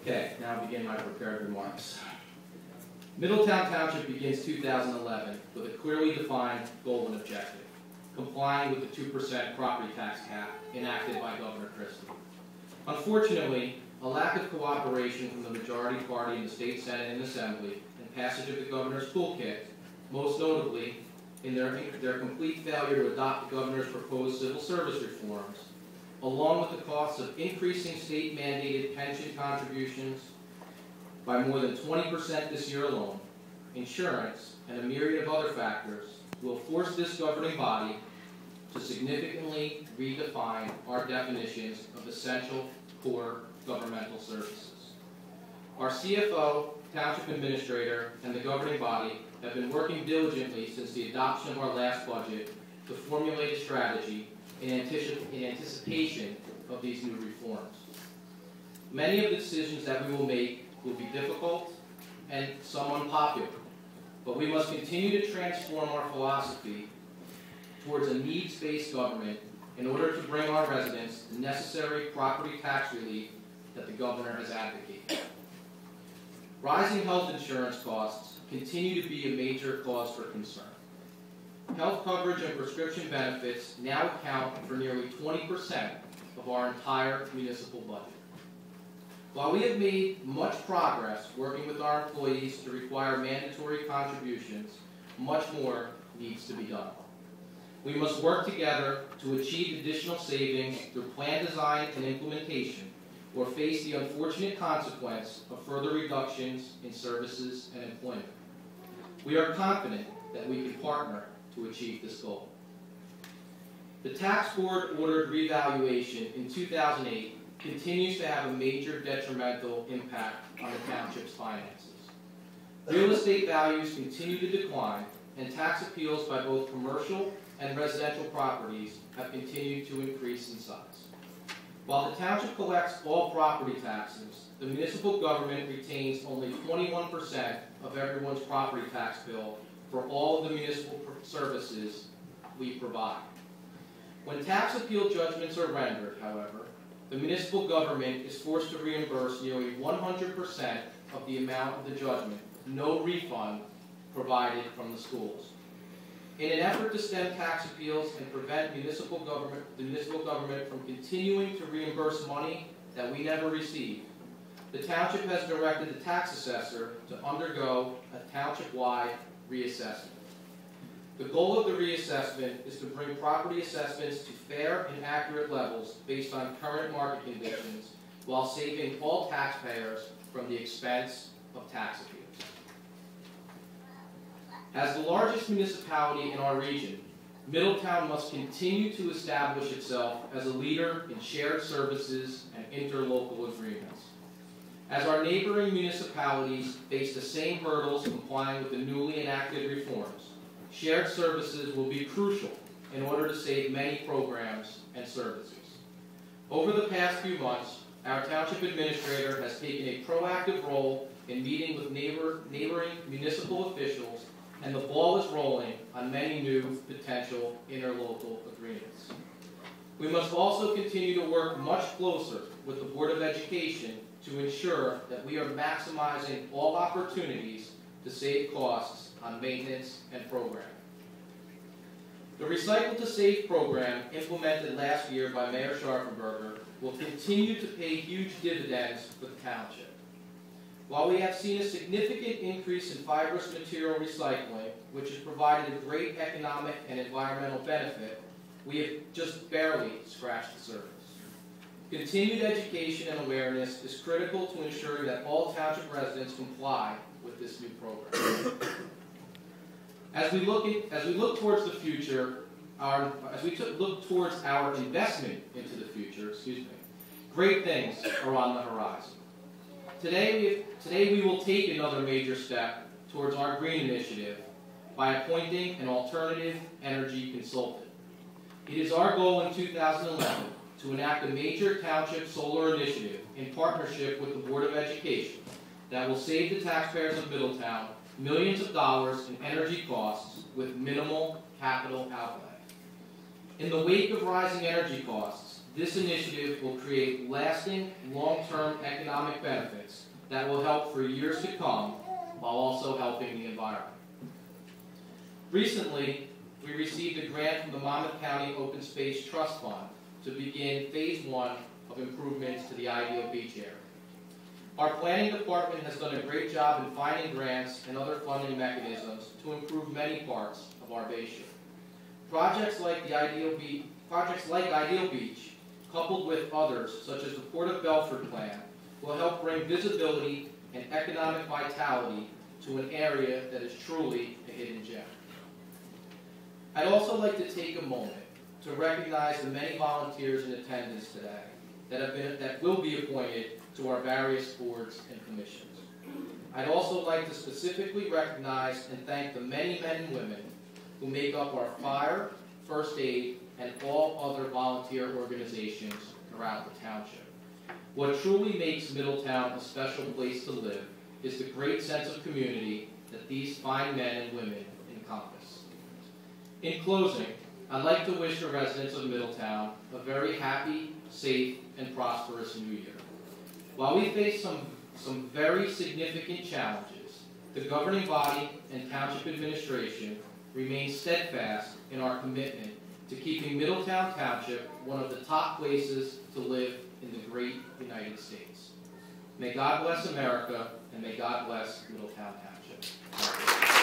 Okay, now I begin my prepared remarks. Middletown Township begins 2011 with a clearly defined goal and objective, complying with the 2% property tax cap enacted by Governor Christie. Unfortunately, a lack of cooperation from the majority party in the State Senate and Assembly and passage of the Governor's toolkit, most notably in their complete failure to adopt the Governor's proposed civil service reforms, along with the costs of increasing state-mandated pension contributions by more than 20% this year alone, insurance, and a myriad of other factors, will force this governing body to significantly redefine our definitions of essential core governmental services. Our CFO, Township Administrator, and the governing body have been working diligently since the adoption of our last budget to formulate a strategy in anticipation of these new reforms. Many of the decisions that we will make will be difficult and some unpopular, but we must continue to transform our philosophy towards a needs-based government in order to bring our residents the necessary property tax relief that the Governor has advocated. Rising health insurance costs continue to be a major cause for concern. Health coverage and prescription benefits now account for nearly 20% of our entire municipal budget. While we have made much progress working with our employees to require mandatory contributions, much more needs to be done. We must work together to achieve additional savings through plan design and implementation, or face the unfortunate consequence of further reductions in services and employment. We are confident that we can partner to achieve this goal. The tax board ordered revaluation in 2008 continues to have a major detrimental impact on the township's finances. Real estate values continue to decline, and tax appeals by both commercial and residential properties have continued to increase in size. While the township collects all property taxes, the municipal government retains only 21% of everyone's property tax bill for all of the municipal services we provide. When tax appeal judgments are rendered, however, the municipal government is forced to reimburse nearly 100% of the amount of the judgment, no refund provided from the schools. In an effort to stem tax appeals and prevent the municipal government from continuing to reimburse money that we never receive, the township has directed the tax assessor to undergo a township-wide reassessment. The goal of the reassessment is to bring property assessments to fair and accurate levels based on current market conditions, while saving all taxpayers from the expense of tax appeals. As the largest municipality in our region, Middletown must continue to establish itself as a leader in shared services and interlocal agreements. As our neighboring municipalities face the same hurdles complying with the newly enacted reforms, shared services will be crucial in order to save many programs and services. Over the past few months, our township administrator has taken a proactive role in meeting with neighboring municipal officials, and the ball is rolling on many new potential interlocal agreements. We must also continue to work much closer with the Board of Education to ensure that we are maximizing all opportunities to save costs on maintenance and programming. The Recycle to Save program implemented last year by Mayor Scharfenberger will continue to pay huge dividends for the township. While we have seen a significant increase in fibrous material recycling, which has provided a great economic and environmental benefit, we have just barely scratched the surface. Continued education and awareness is critical to ensuring that all township residents comply with this new program. As we look towards the future, look towards our investment into the future, great things are on the horizon. Today we will take another major step towards our green initiative by appointing an alternative energy consultant. It is our goal in 2011 to enact a major township solar initiative in partnership with the Board of Education that will save the taxpayers of Middletown millions of dollars in energy costs with minimal capital outlay. In the wake of rising energy costs, This initiative will create lasting, long-term economic benefits that will help for years to come while also helping the environment. Recently, we received a grant from the Monmouth County Open Space Trust Fund to begin Phase 1 of improvements to the Ideal Beach area. Our planning department has done a great job in finding grants and other funding mechanisms to improve many parts of our Bayshore. Projects like Ideal Beach, coupled with others such as the Port of Belford plan, will help bring visibility and economic vitality to an area that is truly a hidden gem. I'd also like to take a moment to recognize the many volunteers in attendance today that will be appointed to our various boards and commissions. I'd also like to specifically recognize and thank the many men and women who make up our fire, first aid, and all other volunteer organizations throughout the township. What truly makes Middletown a special place to live is the great sense of community that these fine men and women encompass. In closing, I'd like to wish the residents of Middletown a very happy, safe, and prosperous New Year. While we face some very significant challenges, the governing body and township administration remain steadfast in our commitment to keeping Middletown Township one of the top places to live in the great United States. May God bless America, and may God bless Middletown Township.